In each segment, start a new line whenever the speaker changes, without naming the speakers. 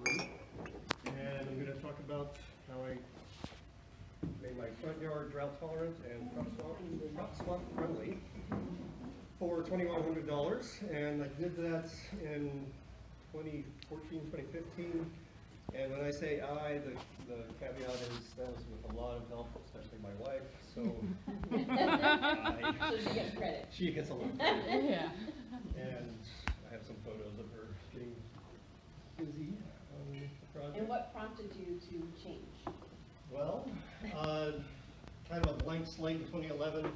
3, and I'm going to talk about how I made my front yard drought tolerant and crop swap friendly for $2,100, and I did that in 2014, 2015. And when I say I, the caveat is that was with a lot of help, especially my wife. So,
So she gets credit.
She gets a lot of credit.
Yeah.
And I have some photos of her getting busy on the project.
And what prompted you to change?
Well, kind of a blank slate in 2011.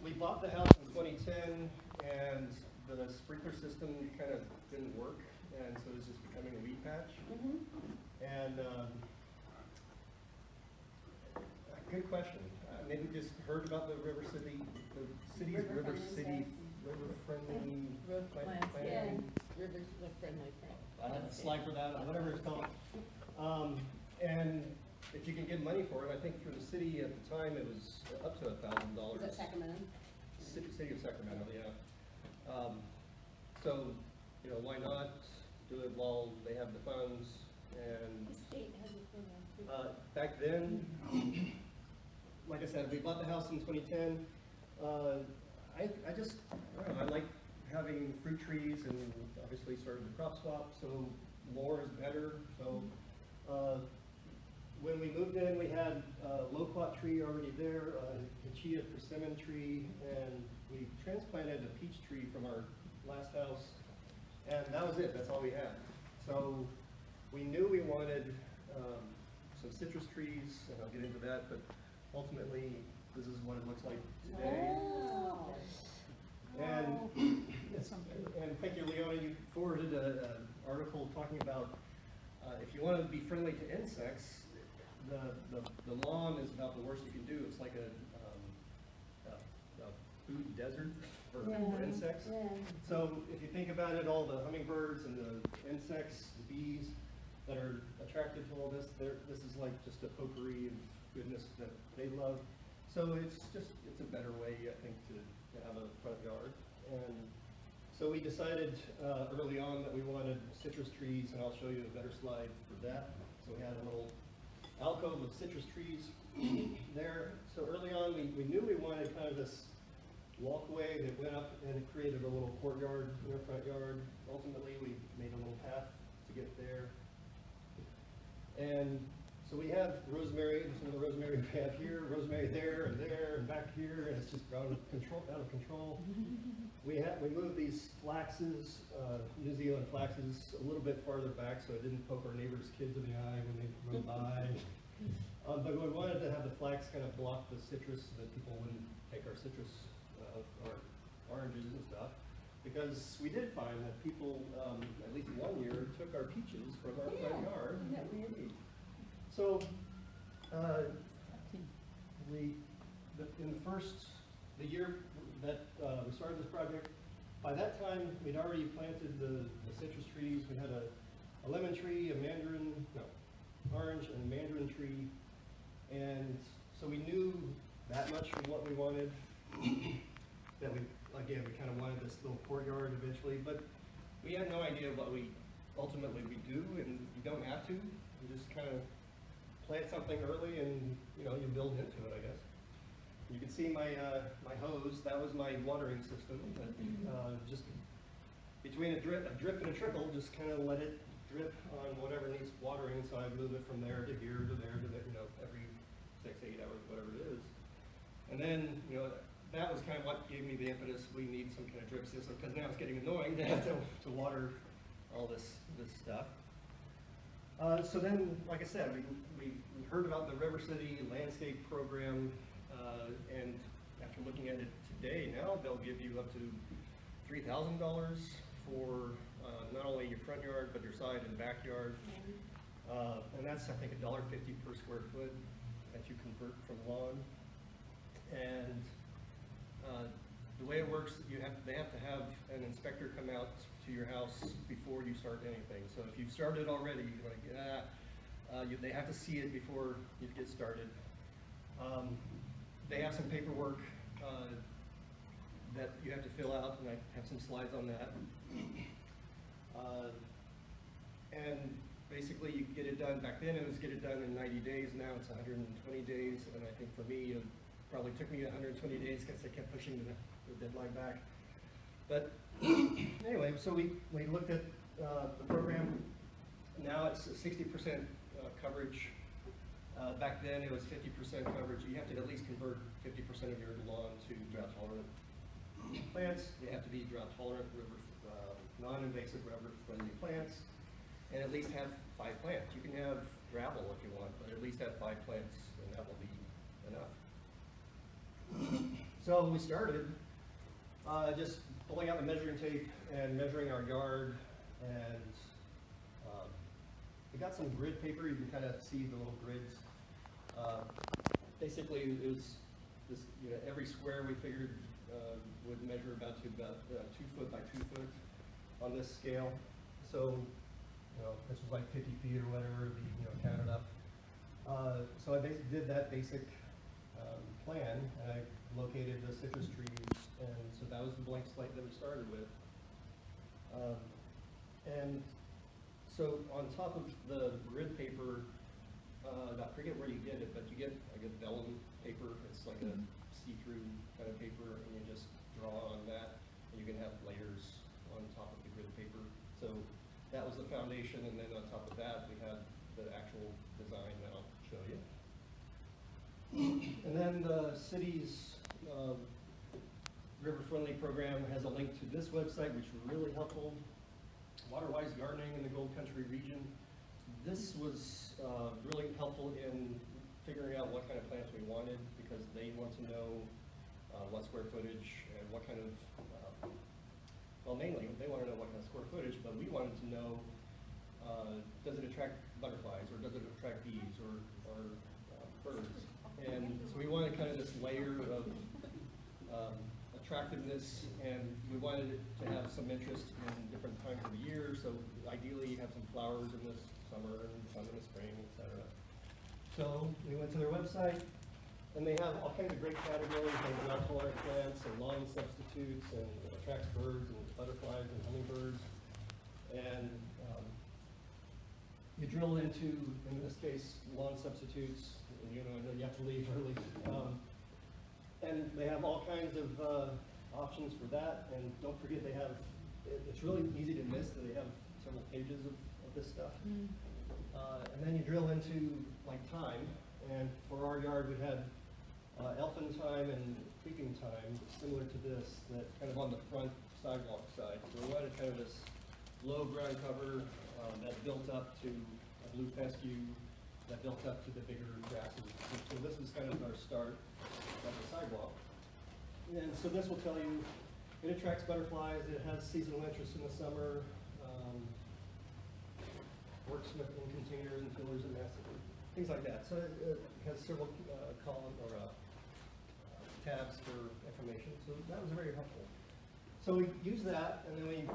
We bought the house in 2010, and the sprinkler system kind of didn't work, and so it was just becoming a weed patch. And good question. Maybe just heard about the River City
River
friendly
Road plans, yeah.
planning.
Rivers are friendly.
I have a slide for that, whatever it's called. And if you can get money for it, I think for the city at the time it was up to $1,000.
Is that Sacramento?
City of Sacramento, yeah. So, why not do it while they have the funds? And
The state has a program.
back then, like I said, we bought the house in 2010. I don't know, I like having fruit trees, and obviously started the crop swap, so more is better. So when we moved in, we had a loquat tree already there, a chia persimmon tree, and we transplanted a peach tree from our last house, and that was it. That's all we had. So we knew we wanted some citrus trees, and I'll get into that, but ultimately this is what it looks like today.
Wow.
And thank you, Leona, you forwarded an article talking about if you want to be friendly to insects, the lawn is about the worst you can do. It's like a food desert for insects.
Yeah.
So if you think about it, all the hummingbirds and the insects, the bees that are attracted to all this, this is like just a potpourri of goodness that they love. So it's a better way, I think, to have a front yard. And so we decided early on that we wanted citrus trees, and I'll show you a better slide for that. So we had a little alcove of citrus trees there. So early on, we knew we wanted kind of this walkway that went up, and it created a little courtyard in our front yard. Ultimately, we made a little path to get there. And so we have rosemary, some of the rosemary we have here, rosemary there, and back here, and it's just out of control. We moved these flaxes, New Zealand flaxes, a little bit farther back so it didn't poke our neighbors' kids in the eye when they run by. But we wanted to have the flax kind of block the citrus so that people wouldn't take our citrus, our oranges and stuff. Because we did find that people, at least one year, took our peaches from our front yard. So, the year that we started this project, by that time we'd already planted the citrus trees. We had a lemon tree, orange and mandarin tree, and so we knew that much of what we wanted. That we kind of wanted this little courtyard eventually, but we had no idea what we ultimately do, and you don't have to. You just kind of plant something early, and you build into it, I guess. You can see my hose. That was my watering system. Just between a drip and a trickle, just kind of let it drip on whatever needs watering. So I move it from there to here to there to there, every 6-8 hours, whatever it is. And then that was kind of what gave me the impetus. We need some kind of drip system, because now it's getting annoying to have to water all this stuff. So then, like I said, we heard about the River City landscape program, and after looking at it today, now they'll give you up to $3,000 for not only your front yard, but your side and backyard. And that's, I think, $1.50 per square foot that you convert from lawn. And the way it works, they have to have an inspector come out to your house before you start anything. So if you've started already, you're like, they have to see it before you get started. They have some paperwork that you have to fill out, and I have some slides on that. And basically you get it done, back then it was get it done in 90 days, now it's 120 days, and I think for me, it probably took me 120 days because I kept pushing the deadline back. But anyway, so we looked at the program. Now it's 60% coverage. Back then it was 50% coverage. You have to at least convert 50% of your lawn to drought-tolerant plants. They have to be drought-tolerant, non-invasive, river-friendly plants, and at least have 5 plants. You can have gravel if you want, but at least have 5 plants, and that will be enough. So we started just pulling out the measuring tape and measuring our yard, and we got some grid paper. You can kind of see the little grids. Basically, it was this, every square we figured would measure about 2 foot by 2 foot on this scale. So, this was like 50 feet or whatever, counted up. So I basically did that basic plan, and I located the citrus trees, and so that was the blank slate that we started with. And so on top of the grid paper, I forget where you get it, but you get like a vellum paper. It's like a see-through kind of paper, and you just draw on that, and you can have layers on top of the grid paper. So that was the foundation, and then on top of that, we had the actual design that I'll show you. And then the city's river-friendly program has a link to this website, which was really helpful. Water-wise gardening in the Gold Country region. This was really helpful in figuring out what kind of plants we wanted, because they want to know what square footage and what kind of, well, mainly they want to know what kind of square footage, but we wanted to know, does it attract butterflies, or does it attract bees, or birds? And so we wanted kind of this layer of attractiveness, and we wanted it to have some interest in different times of the year. So ideally you have some flowers in the summer and some in the spring, etc. So we went to their website, and they have all kinds of great categories, like drought-tolerant plants and lawn substitutes, and it attracts birds and butterflies and hummingbirds. And you drill into, in this case, lawn substitutes, and I know you have to leave early. And they have all kinds of options for that, and don't forget they have, it's really easy to miss that they have several pages of this stuff. And then you drill into like time, and for our yard we had elfin thyme and creeping thyme, similar to this, that kind of on the front sidewalk side. So we wanted kind of this low ground cover that built up to a blue fescue, that built up to the bigger grasses. So this is kind of our start of the sidewalk. And so this will tell you, it attracts butterflies, it has seasonal interest in the summer, works with in containers and fillers and nests, things like that. So it has several columns or tabs for information. So that was very helpful. So we used that, and then we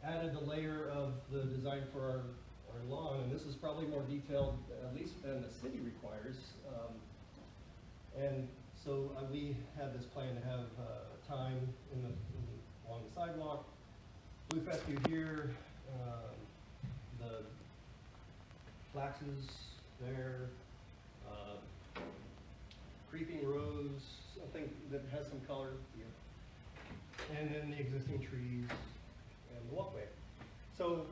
added the layer of the design for our lawn, and this is probably more detailed, at least than the city requires. And so we had this plan to have thyme along the sidewalk, blue fescue here, the flaxes there, creeping rose, something that has some color here, and then the existing trees and the walkway. So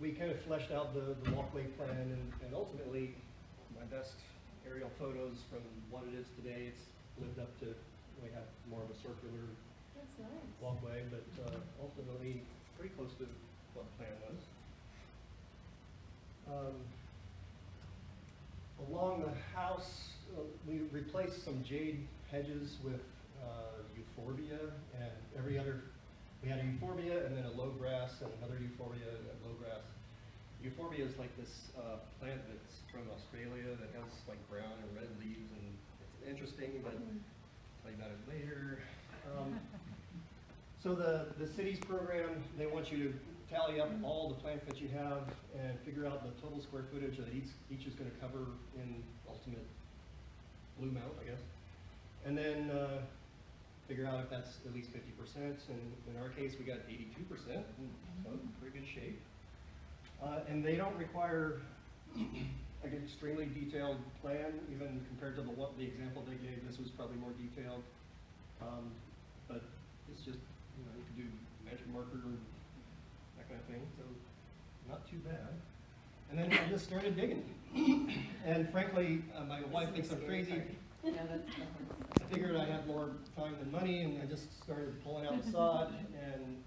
we kind of fleshed out the walkway plan, and ultimately my best aerial photos from what it is today, it's lived up to, we have more of a circular walkway, but ultimately pretty close to what the plan was. Along the house, we replaced some jade hedges with euphorbia, and we had a euphorbia and then a low grass and another euphorbia and a low grass. Euphorbia is like this plant that's from Australia that has like brown and red leaves, and it's interesting, but I'll tell you about it later. So the city's program, they want you to tally up all the plants that you have and figure out the total square footage that each is going to cover in ultimate bloom out, I guess. And then figure out if that's at least 50%, and in our case we got 82%, so pretty good shape. And they don't require like an extremely detailed plan, even compared to the example they gave. This was probably more detailed. But it's just, you know, you can do magic marker and that kind of thing, so not too bad. And then I just started digging. And frankly, my wife thinks I'm crazy.
Yeah, that's the hardest.
I figured I had more time than money, and I just started pulling out sod, and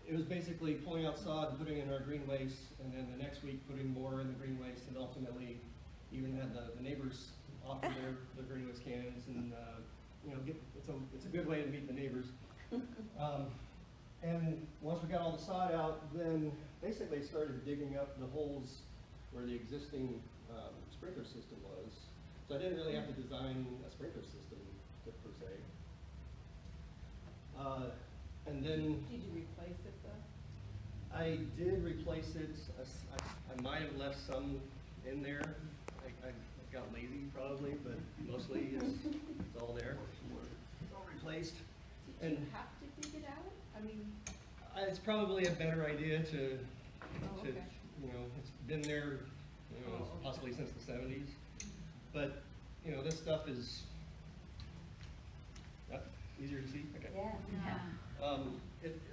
it was basically pulling out sod and putting it in our green waste, and then the next week putting more in the green waste, and ultimately even had the neighbors offer their green waste cans, and you know, it's a good way to meet the neighbors. And once we got all the sod out, then basically started digging up the holes where the existing sprinkler system was. So I didn't really have to design a sprinkler system per se. And then
Did you replace it though?
I did replace it. I might have left some in there. I got lazy probably, but mostly it's all there. It's all replaced.
Did
And
you have to dig it out? I mean,
it's probably a better idea to,
okay.
you know, it's been there, you know,
Oh, okay.
possibly since the 70s. But, you know, this stuff is, easier to see? Okay.
Yeah.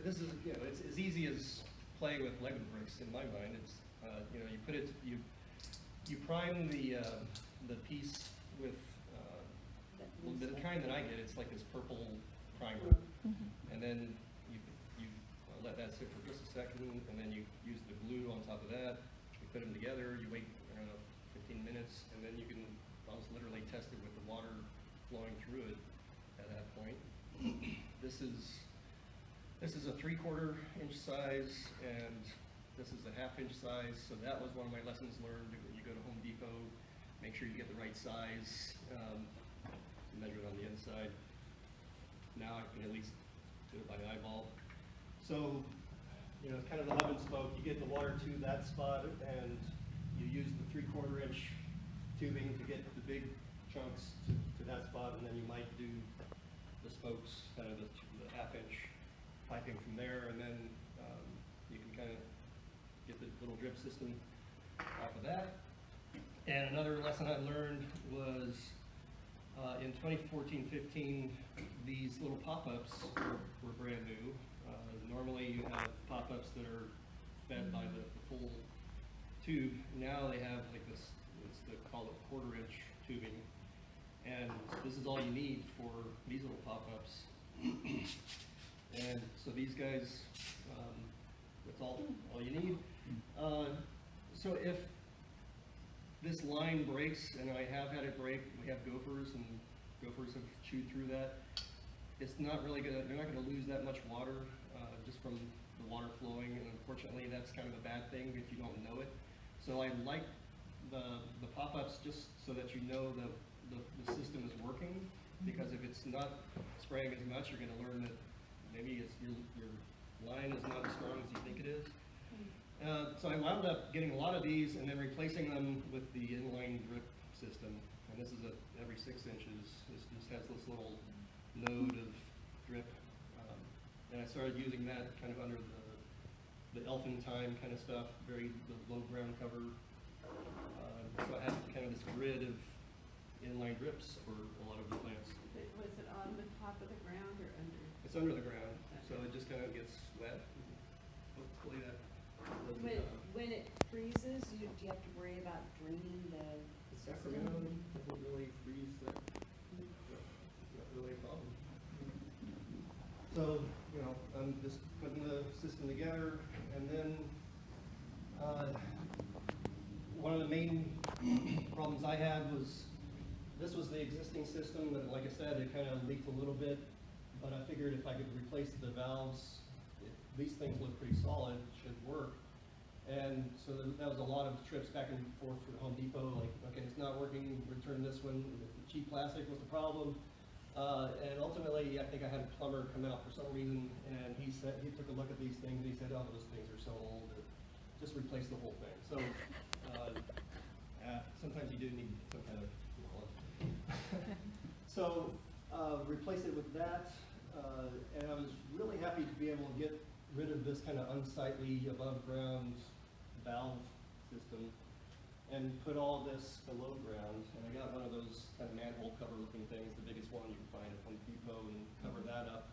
This is, you know, it's as easy as playing with Lego bricks in my mind. It's, you know, you put it, you prime the piece with, the kind that I get, it's like this purple primer. And then you let that sit for just a second, and then you use the glue on top of that. You put them together, you wait, I don't know, 15 minutes, and then you can almost literally test it with the water flowing through it at that point. This is a 3/4 inch size, and this is a 1/2 inch size. So that was one of my lessons learned. You go to Home Depot, make sure you get the right size, measure it on the inside. Now I can at least do it by eyeball. So, you know, it's kind of the hub and spoke. You get the water to that spot, and you use the 3/4 inch tubing to get the big chunks to that spot, and then you might do the spokes, kind of the 1/2 inch piping from there, and then you can kind of get the little drip system off of that. And another lesson I learned was in 2014-15, these little pop-ups were brand new. Normally you have pop-ups that are fed by the full tube. Now they have like this, they call it 1/4 inch tubing. And this is all you need for these little pop-ups. And so these guys, that's all you need. So if this line breaks, and I have had it break, we have gophers, and gophers have chewed through that. It's not really they're not gonna lose that much water, just from the water flowing, and unfortunately that's kind of a bad thing if you don't know it. So I like the pop-ups just so that you know the system is working, because if it's not spraying as much, you're gonna learn that maybe your line is not as strong as you think it is. So I wound up getting a lot of these and then replacing them with the inline drip system. And this is every 6 inches. This just has this little node of drip. And I started using that kind of under the elfin time kind of stuff, the low ground cover. So I have kind of this grid of inline drips for a lot of the plants.
Was it on the top of the ground or under?
It's under the ground, so it just kind of gets wet. Hopefully that doesn't.
When it freezes, do you have to worry about draining the
Sacramento doesn't really freeze that. Not really a problem. So, you know, I'm just putting the system together, and then one of the main problems I had was this was the existing system, and like I said, it kind of leaked a little bit, but I figured if I could replace the valves, these things look pretty solid, should work. And so that was a lot of trips back and forth for Home Depot, like, okay, it's not working, return this one. The cheap plastic was the problem. And ultimately, I think I had a plumber come out for some reason, and he took a look at these things, and he said, oh, those things are so old, that just replace the whole thing. So sometimes you do need some kind of knowledge. So replace it with that, and I was really happy to be able to get rid of this kind of unsightly above ground valve system and put all this below ground. And I got one of those kind of manhole cover looking things, the biggest one you can find at Home Depot, and cover that up.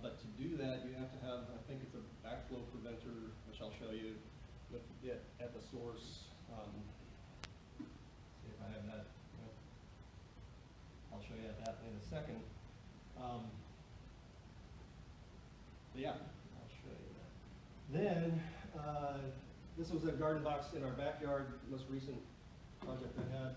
But to do that, you have to have, I think it's a backflow preventer, which I'll show you with it at the source. See if I have that. I'll show you that in a second. But yeah, I'll show you that. Then, this was a garden box in our backyard, most recent project I had.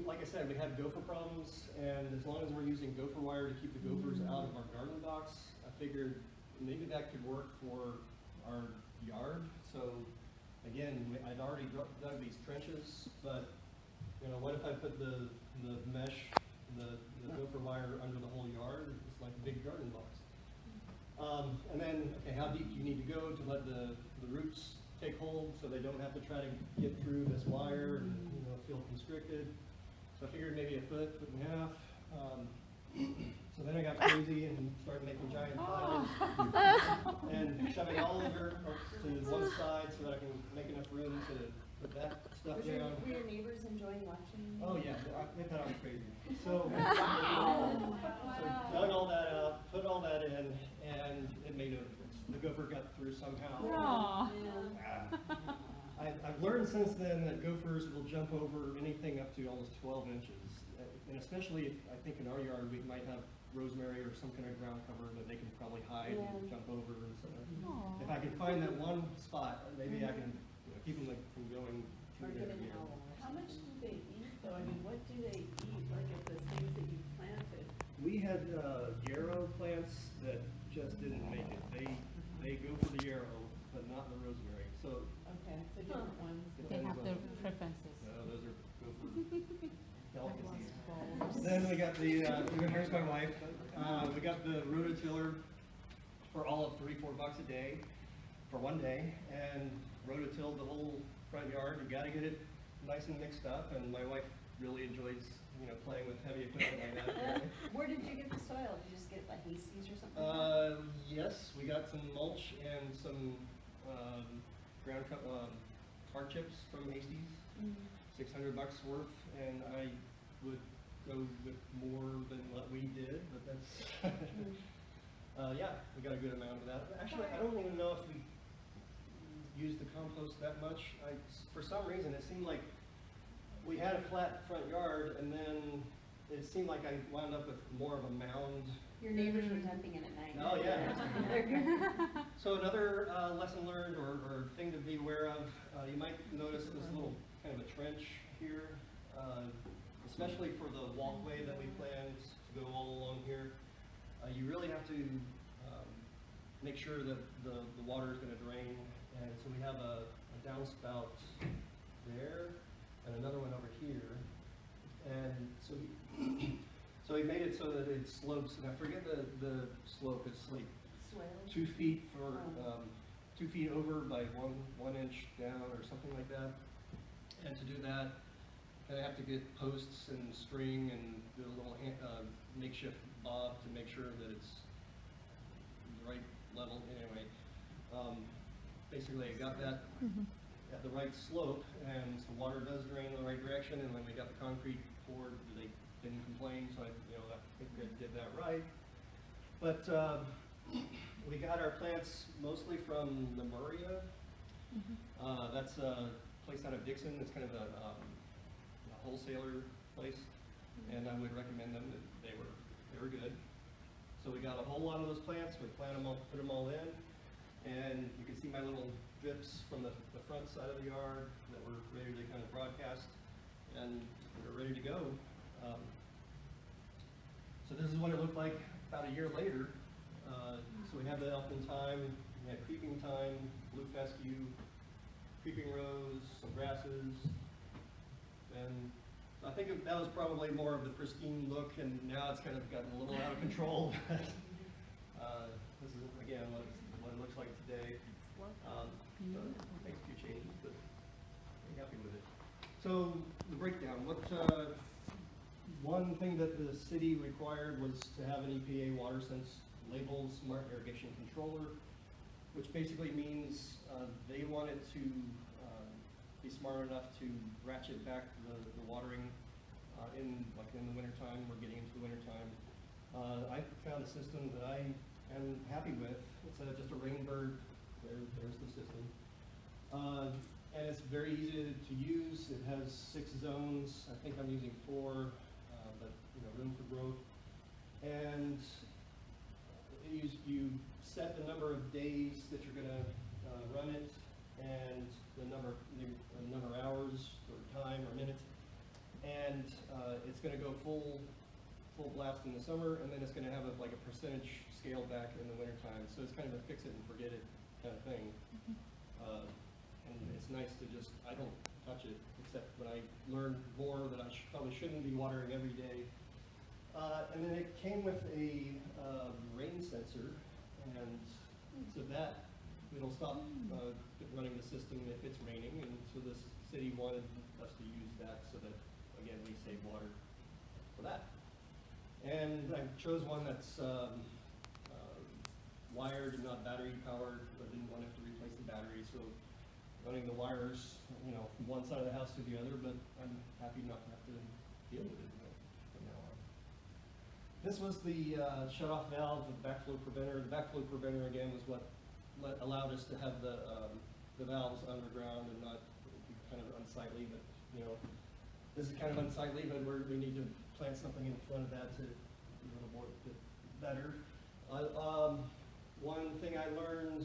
Like I said, we had gopher problems, and as long as we're using gopher wire to keep the gophers out of our garden box, I figured maybe that could work for our yard. So again, I'd already dug these trenches, but you know, what if I put the mesh, the gopher wire under the whole yard? It's like a big garden box. And then, okay, how deep do you need to go to let the roots take hold so they don't have to try to get through this wire and feel constricted? So I figured maybe a foot and a half. So then I got crazy and started making giant piles and shoving all of it to one side so that I can make enough room to put that stuff down.
Were your neighbors enjoying watching?
Oh yeah, they thought I was crazy. So,
Wow.
so dug all that out, put all that in, and it made a difference. The gopher got through somehow.
Aw.
I've learned since then that gophers will jump over anything up to almost 12 inches. And especially if, I think in our yard, we might have rosemary or some kind of ground cover that they can probably hide and jump over. And so if I can find that one spot, maybe I can keep them from going
Or
through
give
there.
an owl.
How much do they eat though? I mean, what do they eat, like at the things that you planted?
We had yarrow plants that just didn't make it. They go for the yarrow, but not the rosemary. So
Okay, so different ones.
They have their preferences.
those are gopher delicacies. Then we got here's my wife. We got the rototiller for all of $3-4 a day for one day, and rototilled the whole front yard. You got to get it nice and mixed up, and my wife really enjoys playing with heavy equipment like that. Apparently.
Where did you get the soil? Did you just get it by Hasties or something?
Yes, we got some mulch and some hard chips from Hasties. $600 worth, and I would go with more than what we did, but that's yeah, we got a good amount of that. Actually, I don't even know if we used the compost that much. For some reason, it seemed like we had a flat front yard, and then it seemed like I wound up with more of a mound.
Your neighbors were dumping in at night.
Oh yeah. So another lesson learned or thing to be aware of, you might notice this little kind of a trench here, especially for the walkway that we planned to go all along here. You really have to make sure that the water is going to drain, and so we have a downspout there and another one over here, and so we made it so that it slopes, and I forget the slope. It's like
Swale.
2 feet for 2 feet over by 1 inch down or something like that. And to do that, I have to get posts and string and do a little makeshift bob to make sure that it's the right level. Anyway, basically I got that at the right slope, and so water does drain in the right direction. And when we got the concrete poured, they didn't complain, so I think I did that right. But we got our plants mostly from Lemuria. That's a place out of Dixon. It's kind of a wholesaler place, and I would recommend them. They were good. So we got a whole lot of those plants. We planted them all, put them all in, and you can see my little drips from the front side of the yard that were ready to kind of broadcast, and we're ready to go. So this is what it looked like about a year later. So we have the elfin thyme, we had creeping thyme, blue fescue, creeping rose, some grasses, and I think that was probably more of the pristine look, and now it's kind of gotten a little out of control. This is again what it looks like today. Makes a few changes, but I'm happy with it. So the breakdown. One thing that the city required was to have an EPA water sense labeled Smart Irrigation Controller, which basically means they wanted to be smart enough to ratchet back the watering in the wintertime. We're getting into the wintertime. I found a system that I am happy with. It's just a Rainbird. There's the system. And it's very easy to use. It has 6 zones. I think I'm using 4, but room for growth. And you set the number of days that you're going to run it, and the number of hours or time or minutes. And it's going to go full blast in the summer, and then it's going to have a percentage scale back in the wintertime. So it's kind of a fix it and forget it kind of thing. And it's nice to just, I don't touch it, except when I learned more that I probably shouldn't be watering every day. And then it came with a rain sensor, and so that it'll stop running the system if it's raining, and so the city wanted us to use that so that, again, we save water for that. And I chose one that's wired and not battery powered. I didn't want to have to replace the battery, so running the wires, from one side of the house to the other, but I'm happy not to have to deal with it from now on. This was the shut-off valve, the backflow preventer. The backflow preventer, again, was what allowed us to have the valves underground and not be kind of unsightly, but, this is kind of unsightly, but we need to plant something in front of that to be a little more better. One thing I learned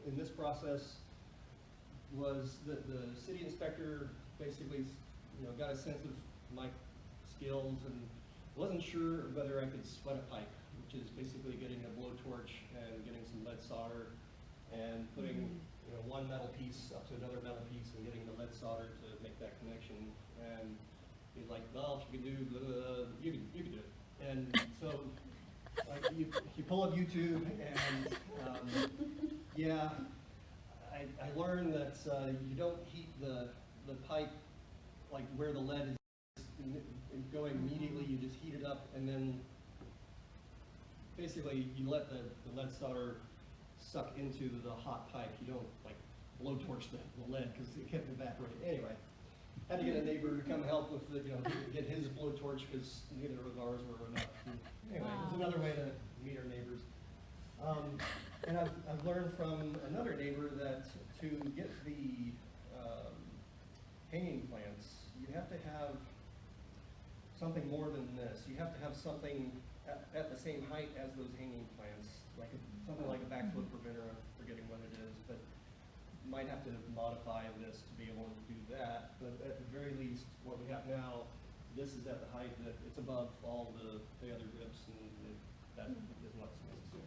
in this process was that the city inspector basically, got a sense of my skills and wasn't sure whether I could spud a pipe, which is basically getting a blowtorch and getting some lead solder and putting one metal piece up to another metal piece and getting the lead solder to make that connection. And he's like, well, if you can do blah, blah, blah, you can do it. And so you pull up YouTube, and yeah, I learned that you don't heat the pipe like where the lead is going immediately. You just heat it up, and then basically you let the lead solder suck into the hot pipe. You don't blowtorch the lead because it can't evaporate. Anyway, had to get a neighbor to come help with get his blowtorch because neither of ours were enough. Anyway, it was another way to meet our neighbors. And I've learned from another neighbor that to get the hanging plants, you have to have something more than this. You have to have something at the same height as those hanging plants, something like a backflow preventer. I'm forgetting what it is, but might have to modify this to be able to do that. But at the very least, what we have now, this is at the height that it's above all the other ribs, and that is not necessary.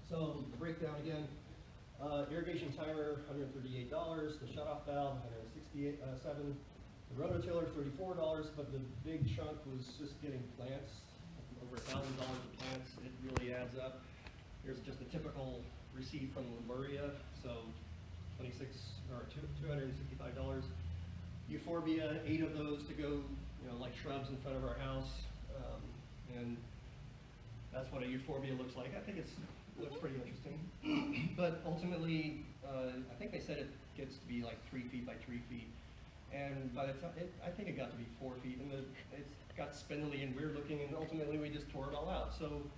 So the breakdown again, irrigation timer, $138. The shutoff valve, $167. The rototiller, $34. But the big chunk was just getting plants, over $1,000 of plants. It really adds up. Here's just a typical receipt from Lemuria, so $265. Euphorbia, 8 of those to go, like shrubs in front of our house, and that's what a euphorbia looks like. I think it looks pretty interesting, but ultimately, I think they said it gets to be like 3 feet by 3 feet, and by the time I think it got to be 4 feet, and it got spindly and weird looking, and ultimately we just tore it all out. So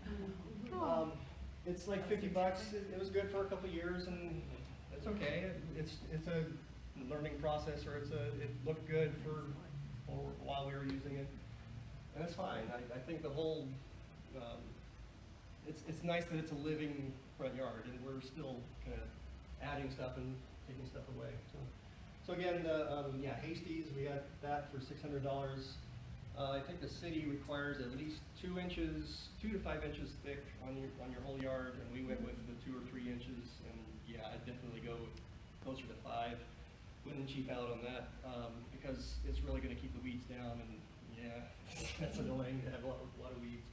it's like $50. It was good for a couple of years, and it's okay. It's a learning process, or it looked good for while we were using it, and that's fine. I think the whole it's nice that it's a living front yard, and we're still kind of adding stuff and taking stuff away. So again, yeah, Hasties, we got that for $600. I think the city requires at least 2 to 5 inches thick on your whole yard, and we went with the 2 or 3 inches. And yeah, I'd definitely go closer to 5. Wouldn't cheap out on that because it's really going to keep the weeds down, and yeah, that's annoying to have a lot of weeds.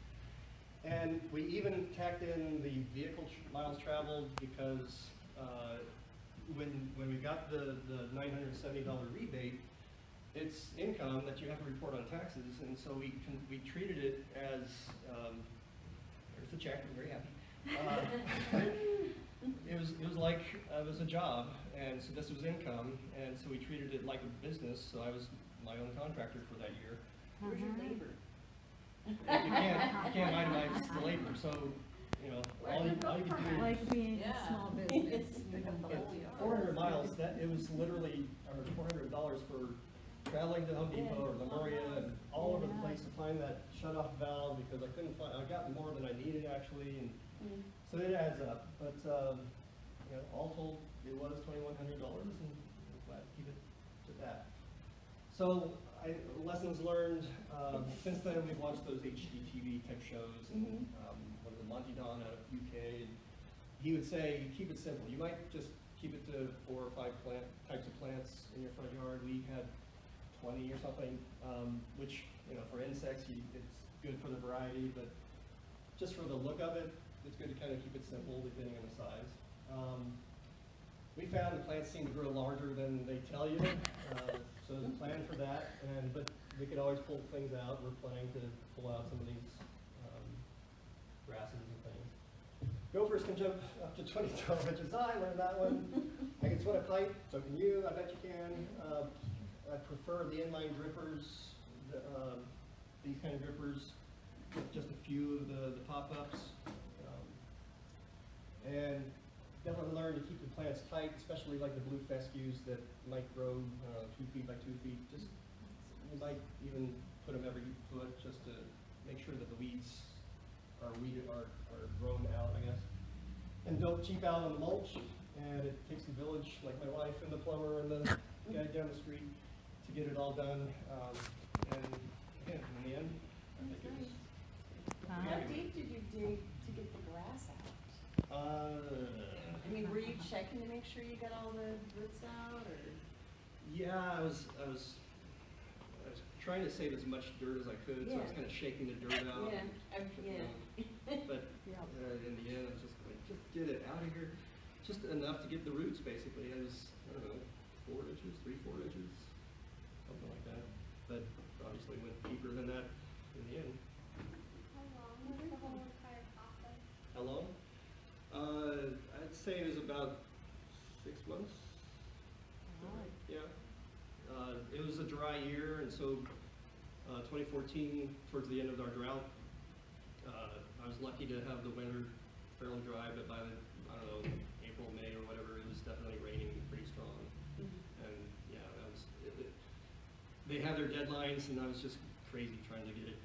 And we even tacked in the vehicle miles traveled because when we got the $970 rebate, it's income that you have to report on taxes, and so we treated it as There's the check, I'm very happy. It was like, it was a job, and so this was income, and so we treated it like a business, so I was my own contractor for that year.
Where's your labor?
You can't itemize the labor, so, you know, all you can do.
Like being a
Yeah.
small business.
Pick up the whole yard.
400 miles, it was literally, or $400 for traveling to Home Depot or Lemuria and all over the place to find that shut-off valve, because I couldn't find, I got more than I needed actually, and so it adds up. But, you know, all told, it was $2,100, and I'm glad to keep it to that. So, lessons learned, since then we've watched those HGTV type shows, and what is it, Monty Don out of UK, and he would say, keep it simple. You might just keep it to 4 or 5 types of plants in your front yard. We had 20 or something, which, you know, for insects, it's good for the variety, but just for the look of it, it's good to kind of keep it simple depending on the size. We found the plants seem to grow larger than they tell you, so plan for that. But we could always pull things out. We're planning to pull out some of these grasses and things. Gophers can jump up to 12 inches high. Learned that one. I can swim a pipe, so can you. I bet you can. I prefer the inline drippers. These kind of drippers, just a few of the pop-ups, and definitely learn to keep the plants tight, especially like the blue fescues that might grow 2 feet by 2 feet. Just you might even put them every foot just to make sure that the weeds are grown out, I guess. And don't cheap out on the mulch. And it takes a village, like my wife and the plumber and the guy down the street, to get it all done. And again, in the end, I think it was.
How deep did you dig to get the grass out? I mean, were you checking to make sure you got all the roots out, or?
Yeah, I was trying to save as much dirt as I could, so I was kind of shaking the dirt out.
Yeah,
But in the end, I was just like, just get it out of here. Just enough to get the roots, basically. It was, I don't know, 4 inches, 3-4 inches, something like that. But obviously went deeper than that in the end.
How long was the whole entire process?
How long? I'd say it was about 6 months. Yeah. It was a dry year, and so 2014, towards the end of our drought, I was lucky to have the winter fairly dry, but by the, I don't know, April, May or whatever, it was definitely raining pretty strong. And yeah, that was, they had their deadlines, and I was just crazy trying to get it